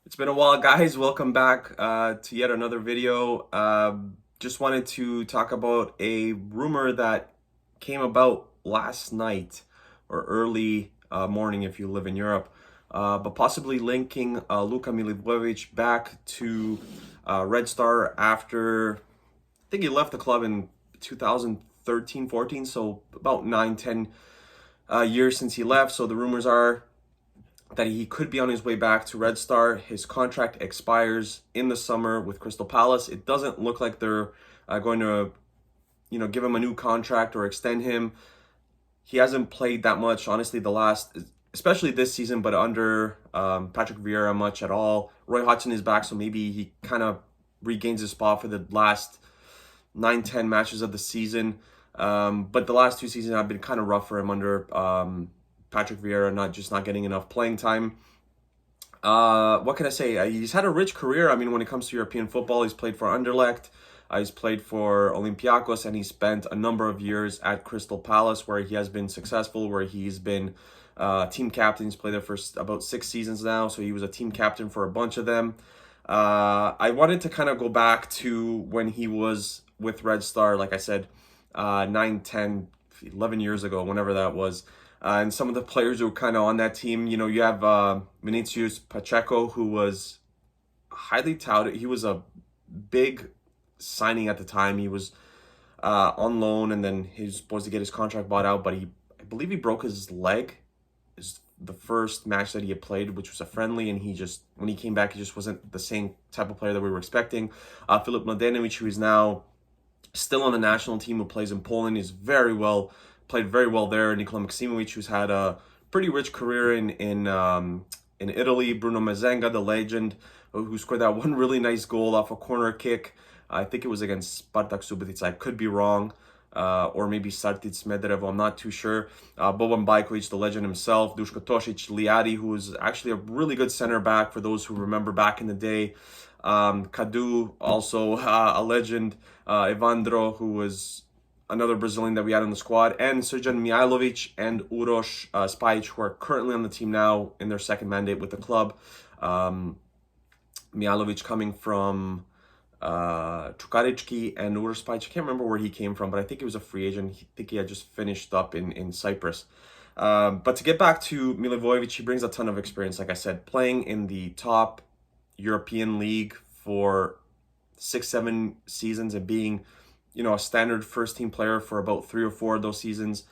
It's been a while, guys. Welcome back to yet another video. Just wanted to talk about a rumor that came about last night or early morning if you live in Europe, but possibly linking Luka Milivojević back to Red Star after I think he left the club in 2013-14, so about 9-10 years since he left. So the rumors are that he could be on his way back to Red Star. His contract expires in the summer with Crystal Palace. It doesn't look like they're going to, give him a new contract or extend him. He hasn't played that much, honestly, especially this season, but under Patrick Vieira much at all. Roy Hodgson is back, so maybe he kind of regains his spot for the last 9-10 matches of the season. But the last two seasons have been kind of rough for him under Patrick Vieira, not getting enough playing time. What can I say? He's had a rich career. I mean, when it comes to European football, he's played for Anderlecht, he's played for Olympiacos, and he spent a number of years at Crystal Palace, where he has been successful, where he's been team captain. He's played there for about 6 seasons now, so he was a team captain for a bunch of them. I wanted to kind of go back to when he was with Red Star, like I said, 9, 10, 11 years ago, whenever that was. And some of the players who were kind of on that team, you have Vinicius Pacheco, who was highly touted. He was a big signing at the time. He was on loan, and then he was supposed to get his contract bought out, but I believe he broke his leg. Is the first match that he had played, which was a friendly, and when he came back, he just wasn't the same type of player that we were expecting. Filip Mladenovic, who is now still on the national team, who plays in Poland, is played very well there. Nikola Maksimovic, who's had a pretty rich career in Italy. Bruno Mazenga, the legend, who scored that one really nice goal off a corner kick. I think it was against Spartak Subotica. I could be wrong. Or maybe Sartic Smederevo, I'm not too sure. Boban Bajkovic, the legend himself. Duško Tošić, Liadi, who was actually a really good center back for those who remember back in the day. Kadu, also a legend. Evandro, who was another Brazilian that we had on the squad, and Srđan Mihajlović and Uroš Spajić, who are currently on the team now in their second mandate with the club. Mihajlović coming from Čukarički, and Uroš Spajić, I can't remember where he came from, but I think he was a free agent. I think he had just finished up in Cyprus. But to get back to Milivojević, he brings a ton of experience, like I said, playing in the top European league for 6-7 seasons and being a standard first team player for about 3 or 4 of those seasons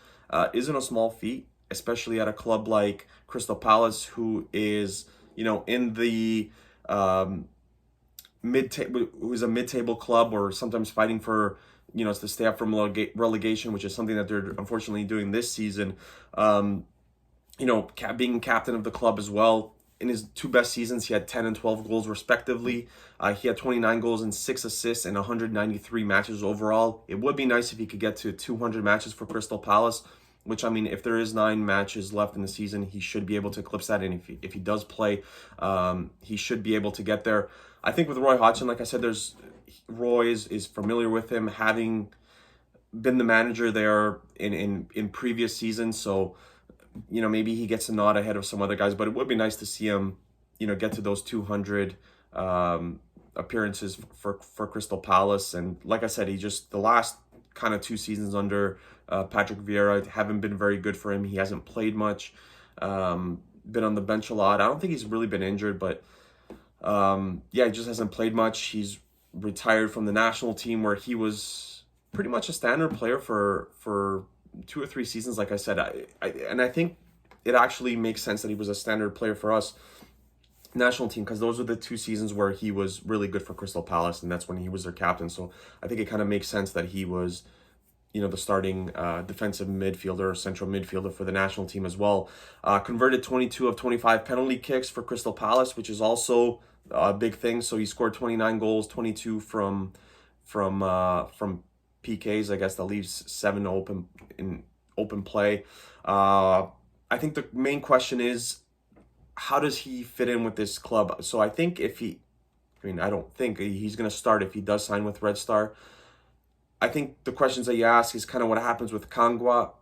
isn't a small feat, especially at a club like Crystal Palace, who is, in the who's a mid-table club, or sometimes fighting for, to stay up from relegation, which is something that they're unfortunately doing this season. Being captain of the club as well. In his 2 best seasons, he had 10 and 12 goals respectively. He had 29 goals and 6 assists in 193 matches overall. It would be nice if he could get to 200 matches for Crystal Palace, which, I mean, if there is 9 matches left in the season, he should be able to eclipse that. And if he does play, he should be able to get there. I think with Roy Hodgson, like I said, Roy is familiar with him, having been the manager there in previous seasons. So, maybe he gets a nod ahead of some other guys, but it would be nice to see him, get to those 200 appearances for Crystal Palace. And like I said, the last kind of 2 seasons under Patrick Vieira haven't been very good for him. He hasn't played much, been on the bench a lot. I don't think he's really been injured, but he just hasn't played much. He's retired from the national team, where he was pretty much a standard player for 2 or 3 seasons, like I said. I think it actually makes sense that he was a standard player for us national team, because those were the 2 seasons where he was really good for Crystal Palace, and that's when he was their captain. So I think it kind of makes sense that he was, the starting defensive midfielder or central midfielder for the national team as well. Converted 22 of 25 penalty kicks for Crystal Palace, which is also a big thing. So he scored 29 goals, 22 from PKs. I guess that leaves 7 open play. I think the main question is, how does he fit in with this club? So I think I don't think he's going to start if he does sign with Red Star. I think the questions that you ask is kind of what happens with Kanga.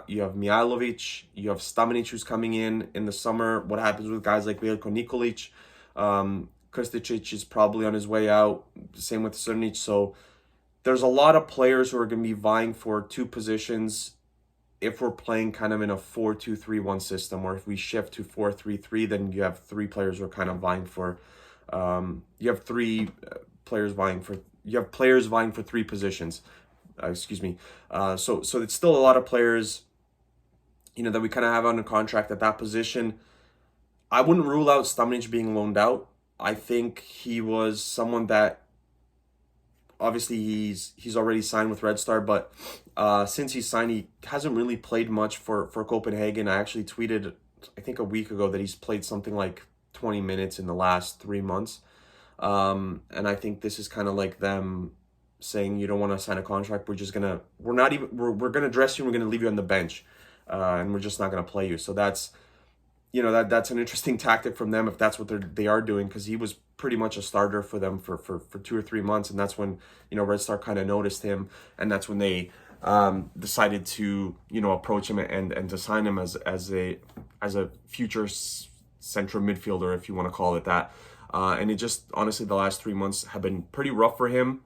You have Mihajlović, you have Stamenic, who's coming in the summer. What happens with guys like Veljko Nikolić? Krstičić is probably on his way out. Same with Srnić. So there's a lot of players who are going to be vying for two positions if we're playing kind of in a 4-2-3-1 system, or if we shift to 4-3-3, then you have three players who are kind of vying for. You have players vying for three positions. Excuse me. So it's still a lot of players, that we kind of have under contract at that position. I wouldn't rule out Stamnic being loaned out. I think he was someone that obviously he's already signed with Red Star, but since he's signed, he hasn't really played much for Copenhagen. I actually tweeted, I think a week ago, that he's played something like 20 minutes in the last 3 months. And I think this is kind of like them saying, you don't want to sign a contract. We're going to dress you and we're going to leave you on the bench. And we're just not going to play you. So that's an interesting tactic from them if that's what they are doing, because he was pretty much a starter for them for 2 or 3 months, and that's when Red Star kind of noticed him, and that's when they decided to approach him and to sign him as a future central midfielder, if you want to call it that. And it just, honestly, the last 3 months have been pretty rough for him,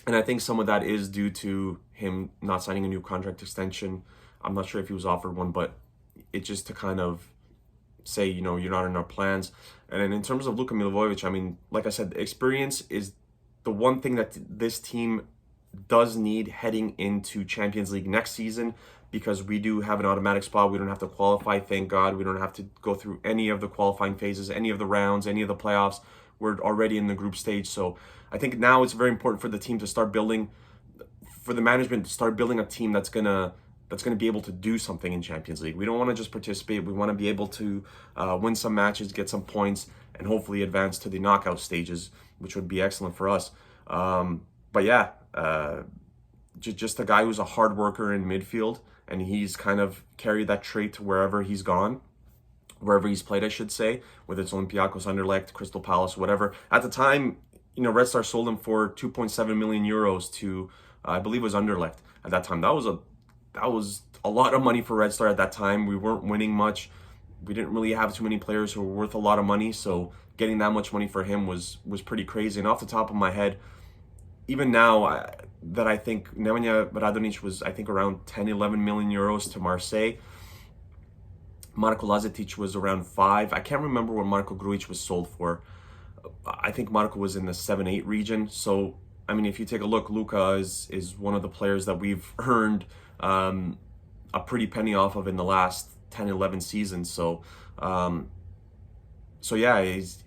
and I think some of that is due to him not signing a new contract extension. I'm not sure if he was offered one, but it just to kind of say, you're not in our plans. And then in terms of Luka Milivojević, I mean, like I said, experience is the one thing that this team does need heading into Champions League next season, because we do have an automatic spot. We don't have to qualify, thank God. We don't have to go through any of the qualifying phases, any of the rounds, any of the playoffs. We're already in the group stage. So I think now it's very important for the team to start building, for the management to start building a team that's going to be able to do something in Champions League. We don't want to just participate. We want to be able to win some matches, get some points, and hopefully advance to the knockout stages, which would be excellent for us. But yeah, just a guy who's a hard worker in midfield, and he's kind of carried that trait to wherever he's gone, wherever he's played, I should say, whether it's Olympiacos, Anderlecht, Crystal Palace, whatever. At the time, Red Star sold him for 2.7 million euros to, I believe it was Anderlecht at that time. That was a lot of money for Red Star at that time. We weren't winning much. We didn't really have too many players who were worth a lot of money, so getting that much money for him was pretty crazy. And off the top of my head, even now, I think Nemanja Radonjic was, I think, around 10, 11 million euros to Marseille. Marko Lazetic was around 5. I can't remember what Marko Grujic was sold for. I think Marko was in the 7-8 region. So, I mean, if you take a look, Luka is one of the players that we've earned a pretty penny off of in the last 10, 11 seasons. So yeah, his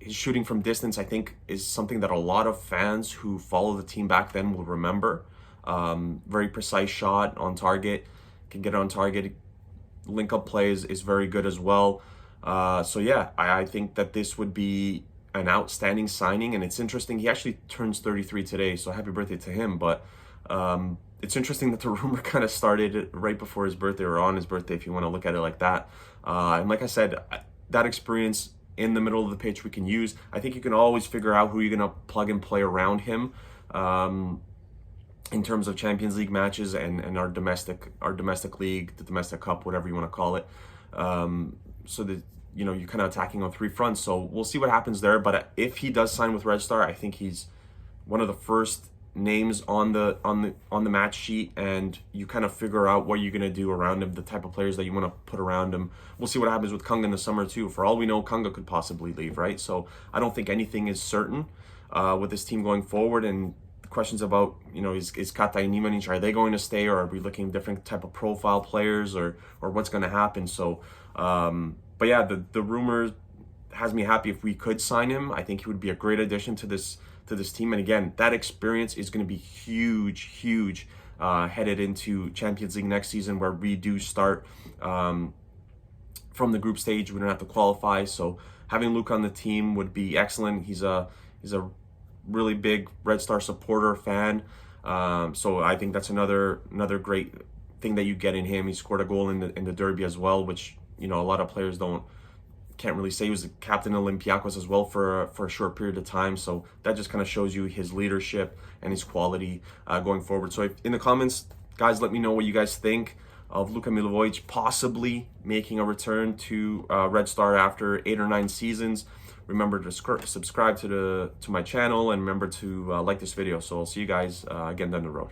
shooting from distance, I think, is something that a lot of fans who follow the team back then will remember. Very precise shot on target, can get it on target. Link-up plays is very good as well. So yeah, I think that this would be an outstanding signing, and it's interesting. He actually turns 33 today, so happy birthday to him. But it's interesting that the rumor kind of started right before his birthday, or on his birthday, if you want to look at it like that. And like I said, that experience in the middle of the pitch we can use. I think you can always figure out who you're going to plug and play around him in terms of Champions League matches and our domestic league, the domestic cup, whatever you want to call it. So that you're kind of attacking on three fronts. So we'll see what happens there. But if he does sign with Red Star, I think he's one of the first names on the match sheet, and you kind of figure out what you're going to do around him, the type of players that you want to put around him. We'll see what happens with Kunga in the summer too. For all we know, Kunga could possibly leave, right? So I don't think anything is certain with this team going forward. And questions about, is Kata and Nimanic, are they going to stay, or are we looking at different type of profile players, or what's going to happen? So but yeah, the rumor has me happy if we could sign him. I think he would be a great addition to this team. And again, that experience is going to be huge headed into Champions League next season, where we do start from the group stage. We don't have to qualify. So having Luka on the team would be excellent. He's a really big Red Star supporter, fan. So I think that's another great thing that you get in him. He scored a goal in the derby as well, which a lot of players can't really say. He was the captain of Olympiacos as well for a short period of time. So that just kind of shows you his leadership and his quality going forward. So in the comments, guys, let me know what you guys think of Luka Milivojević possibly making a return to Red Star after 8 or 9 seasons. remember to subscribe to my channel, and remember to like this video. So I'll see you guys again down the road.